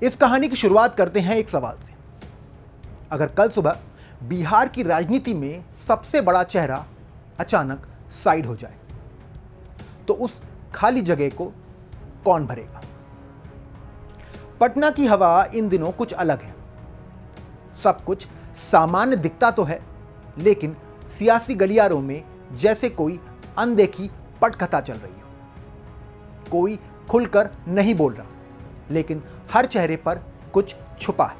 इस कहानी की शुरुआत करते हैं एक सवाल से। अगर कल सुबह बिहार की राजनीति में सबसे बड़ा चेहरा अचानक साइड हो जाए तो उस खाली जगह को कौन भरेगा? पटना की हवा इन दिनों कुछ अलग है। सब कुछ सामान्य दिखता तो है, लेकिन सियासी गलियारों में जैसे कोई अनदेखी पटकथा चल रही हो। कोई खुलकर नहीं बोल रहा, लेकिन हर चेहरे पर कुछ छुपा है।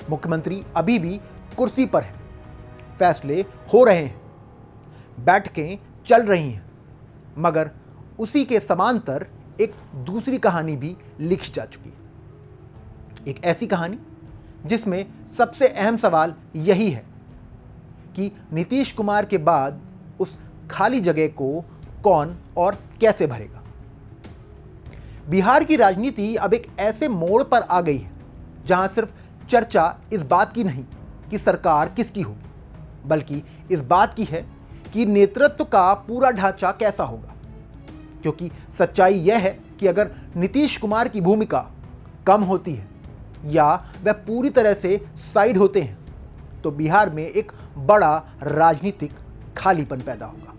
मुख्यमंत्री अभी भी कुर्सी पर है, फैसले हो रहे हैं, बैठकें चल रही हैं, मगर उसी के समांतर एक दूसरी कहानी भी लिखी जा चुकी है। एक ऐसी कहानी जिसमें सबसे अहम सवाल यही है कि नीतीश कुमार के बाद उस खाली जगह को कौन और कैसे भरेगा। बिहार की राजनीति अब एक ऐसे मोड़ पर आ गई है जहां सिर्फ चर्चा इस बात की नहीं कि सरकार किसकी होगी, बल्कि इस बात की है कि नेतृत्व का पूरा ढांचा कैसा होगा। क्योंकि सच्चाई यह है कि अगर नीतीश कुमार की भूमिका कम होती है या वह पूरी तरह से साइड होते हैं तो बिहार में एक बड़ा राजनीतिक खालीपन पैदा होगा।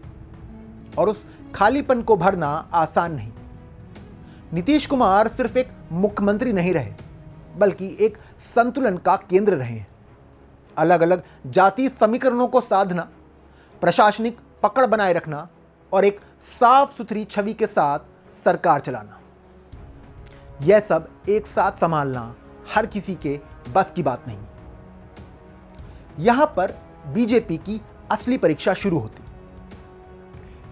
और उस खालीपन को भरना आसान नहीं। नीतीश कुमार सिर्फ एक मुख्यमंत्री नहीं रहे, बल्कि एक संतुलन का केंद्र रहे हैं। अलग अलग जातीय समीकरणों को साधना, प्रशासनिक पकड़ बनाए रखना और एक साफ सुथरी छवि के साथ सरकार चलाना, यह सब एक साथ संभालना हर किसी के बस की बात नहीं। यहां पर बीजेपी की असली परीक्षा शुरू होती।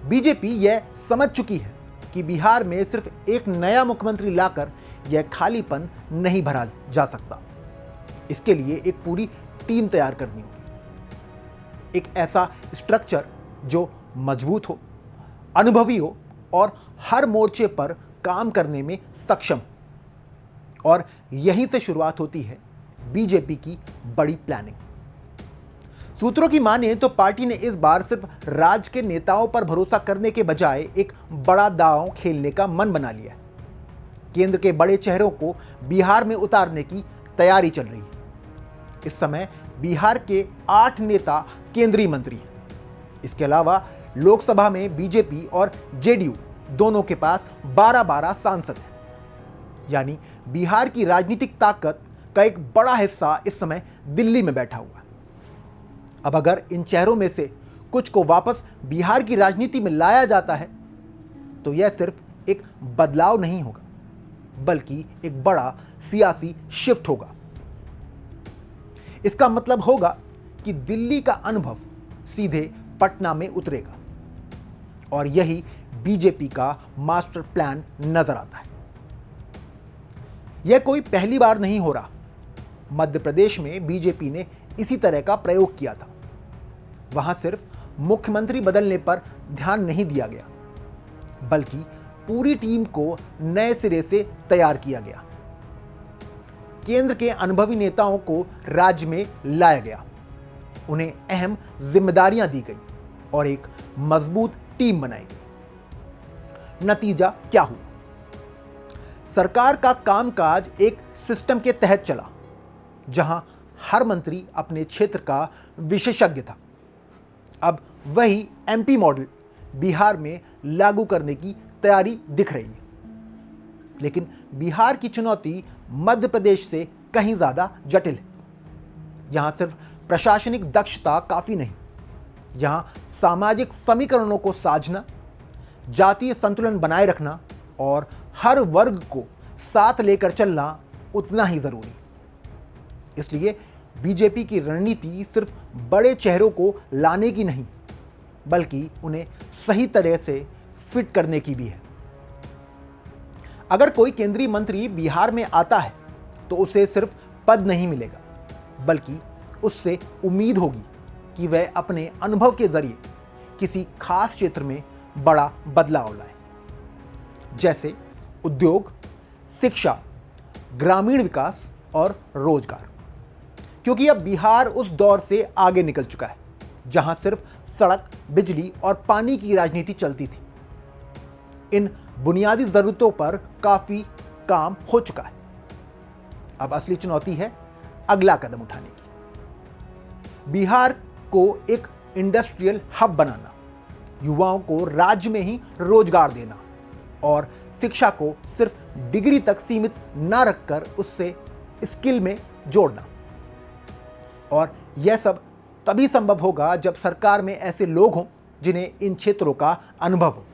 बीजेपी यह समझ चुकी है कि बिहार में सिर्फ एक नया मुख्यमंत्री लाकर यह खालीपन नहीं भरा जा सकता। इसके लिए एक पूरी टीम तैयार करनी होगी। एक ऐसा स्ट्रक्चर जो मजबूत हो, अनुभवी हो और हर मोर्चे पर काम करने में सक्षम। और यहीं से शुरुआत होती है बीजेपी की बड़ी प्लानिंग। सूत्रों की माने तो पार्टी ने इस बार सिर्फ राज्य के नेताओं पर भरोसा करने के बजाय एक बड़ा दांव खेलने का मन बना लिया है। केंद्र के बड़े चेहरों को बिहार में उतारने की तैयारी चल रही है। इस समय बिहार के 8 नेता केंद्रीय मंत्री हैं। इसके अलावा लोकसभा में बीजेपी और जेडीयू दोनों के पास 12-12 सांसद हैं। यानी बिहार की राजनीतिक ताकत का एक बड़ा हिस्सा इस समय दिल्ली में बैठा हुआ है। अब अगर इन चेहरों में से कुछ को वापस बिहार की राजनीति में लाया जाता है तो यह सिर्फ एक बदलाव नहीं होगा, बल्कि एक बड़ा सियासी शिफ्ट होगा। इसका मतलब होगा कि दिल्ली का अनुभव सीधे पटना में उतरेगा और यही बीजेपी का मास्टर प्लान नजर आता है। यह कोई पहली बार नहीं हो रहा। मध्य प्रदेश में बीजेपी ने इसी तरह का प्रयोग किया था। वहां सिर्फ मुख्यमंत्री बदलने पर ध्यान नहीं दिया गया, बल्कि पूरी टीम को नए सिरे से तैयार किया गया। केंद्र के अनुभवी नेताओं को राज्य में लाया गया, उन्हें अहम जिम्मेदारियां दी गई और एक मजबूत टीम बनाई गई। नतीजा क्या हुआ? सरकार का कामकाज एक सिस्टम के तहत चला, जहां हर मंत्री अपने क्षेत्र का विशेषज्ञ था। अब वही एमपी मॉडल बिहार में लागू करने की तैयारी दिख रही है। लेकिन बिहार की चुनौती मध्य प्रदेश से कहीं ज्यादा जटिल है। यहां सिर्फ प्रशासनिक दक्षता काफी नहीं, यहां सामाजिक समीकरणों को साझना, जातीय संतुलन बनाए रखना और हर वर्ग को साथ लेकर चलना उतना ही जरूरी। इसलिए बीजेपी की रणनीति सिर्फ बड़े चेहरों को लाने की नहीं, बल्कि उन्हें सही तरह से फिट करने की भी है। अगर कोई केंद्रीय मंत्री बिहार में आता है तो उसे सिर्फ पद नहीं मिलेगा, बल्कि उससे उम्मीद होगी कि वह अपने अनुभव के जरिए किसी खास क्षेत्र में बड़ा बदलाव लाए, जैसे उद्योग, शिक्षा, ग्रामीण विकास और रोजगार। क्योंकि अब बिहार उस दौर से आगे निकल चुका है जहां सिर्फ सड़क, बिजली और पानी की राजनीति चलती थी। इन बुनियादी जरूरतों पर काफी काम हो चुका है। अब असली चुनौती है अगला कदम उठाने की। बिहार को एक इंडस्ट्रियल हब बनाना, युवाओं को राज्य में ही रोजगार देना और शिक्षा को सिर्फ डिग्री तक सीमित ना रखकर उससे स्किल में जोड़ना। और यह सब तभी संभव होगा जब सरकार में ऐसे लोग हों जिन्हें इन क्षेत्रों का अनुभव हो।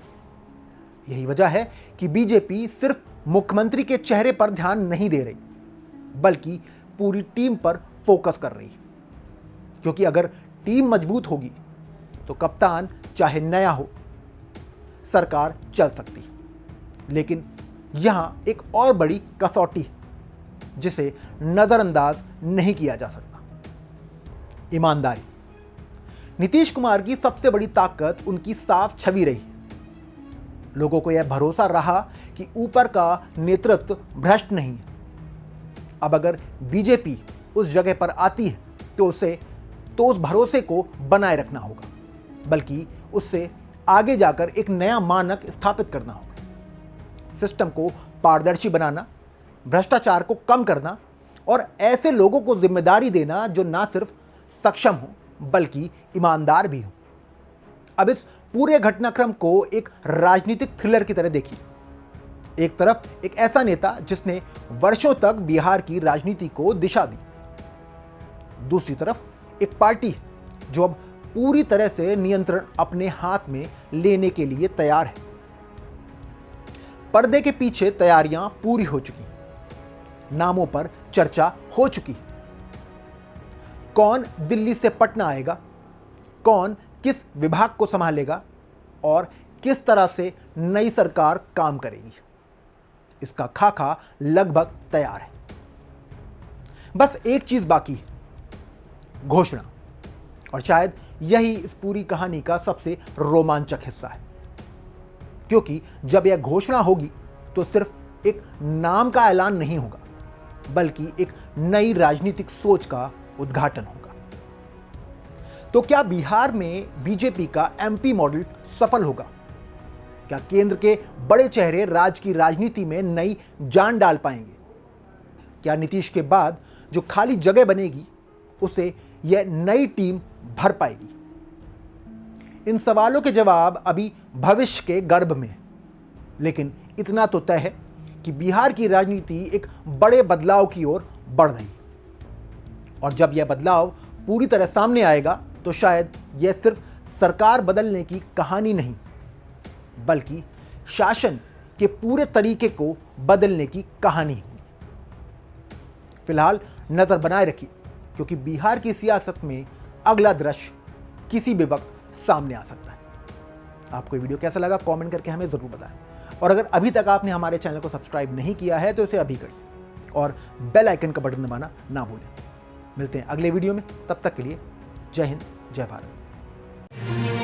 यही वजह है कि बीजेपी सिर्फ मुख्यमंत्री के चेहरे पर ध्यान नहीं दे रही, बल्कि पूरी टीम पर फोकस कर रही है। क्योंकि अगर टीम मजबूत होगी तो कप्तान चाहे नया हो, सरकार चल सकती है। लेकिन यहां एक और बड़ी कसौटी है जिसे नजरअंदाज नहीं किया जा सकता, ईमानदारी। नीतीश कुमार की सबसे बड़ी ताकत उनकी साफ छवि रही। लोगों को यह भरोसा रहा कि ऊपर का नेतृत्व भ्रष्ट नहीं है। अब अगर बीजेपी उस जगह पर आती है तो उस भरोसे को बनाए रखना होगा, बल्कि उससे आगे जाकर एक नया मानक स्थापित करना होगा। सिस्टम को पारदर्शी बनाना, भ्रष्टाचार को कम करना और ऐसे लोगों को जिम्मेदारी देना जो ना सिर्फ सक्षम हो बल्कि ईमानदार भी हो। अब इस पूरे घटनाक्रम को एक राजनीतिक थ्रिलर की तरह देखिए। एक तरफ एक ऐसा नेता जिसने वर्षों तक बिहार की राजनीति को दिशा दी, दूसरी तरफ एक पार्टी जो अब पूरी तरह से नियंत्रण अपने हाथ में लेने के लिए तैयार है। पर्दे के पीछे तैयारियां पूरी हो चुकी, नामों पर चर्चा हो चुकी। कौन दिल्ली से पटना आएगा, कौन किस विभाग को संभालेगा और किस तरह से नई सरकार काम करेगी, इसका खाका लगभग तैयार है। बस एक चीज बाकी है, घोषणा। और शायद यही इस पूरी कहानी का सबसे रोमांचक हिस्सा है, क्योंकि जब यह घोषणा होगी तो सिर्फ एक नाम का ऐलान नहीं होगा, बल्कि एक नई राजनीतिक सोच का उद्घाटन होगा। तो क्या बिहार में बीजेपी का एमपी मॉडल सफल होगा? क्या केंद्र के बड़े चेहरे राज्य की राजनीति में नई जान डाल पाएंगे? क्या नीतीश के बाद जो खाली जगह बनेगी उसे यह नई टीम भर पाएगी? इन सवालों के जवाब अभी भविष्य के गर्भ में है, लेकिन इतना तो तय है कि बिहार की राजनीति एक बड़े बदलाव की ओर बढ़ रही है। और जब यह बदलाव पूरी तरह सामने आएगा तो शायद यह सिर्फ सरकार बदलने की कहानी नहीं, बल्कि शासन के पूरे तरीके को बदलने की कहानी होगी। फिलहाल नजर बनाए रखिए, क्योंकि बिहार की सियासत में अगला दृश्य किसी भी वक्त सामने आ सकता है। आपको ये वीडियो कैसा लगा कमेंट करके हमें जरूर बताएं। और अगर अभी तक आपने हमारे चैनल को सब्सक्राइब नहीं किया है तो इसे अभी कर लीजिए और बेल आइकन का बटन दबाना ना भूलें। मिलते हैं अगले वीडियो में, तब तक के लिए जय हिंद, जय भारत।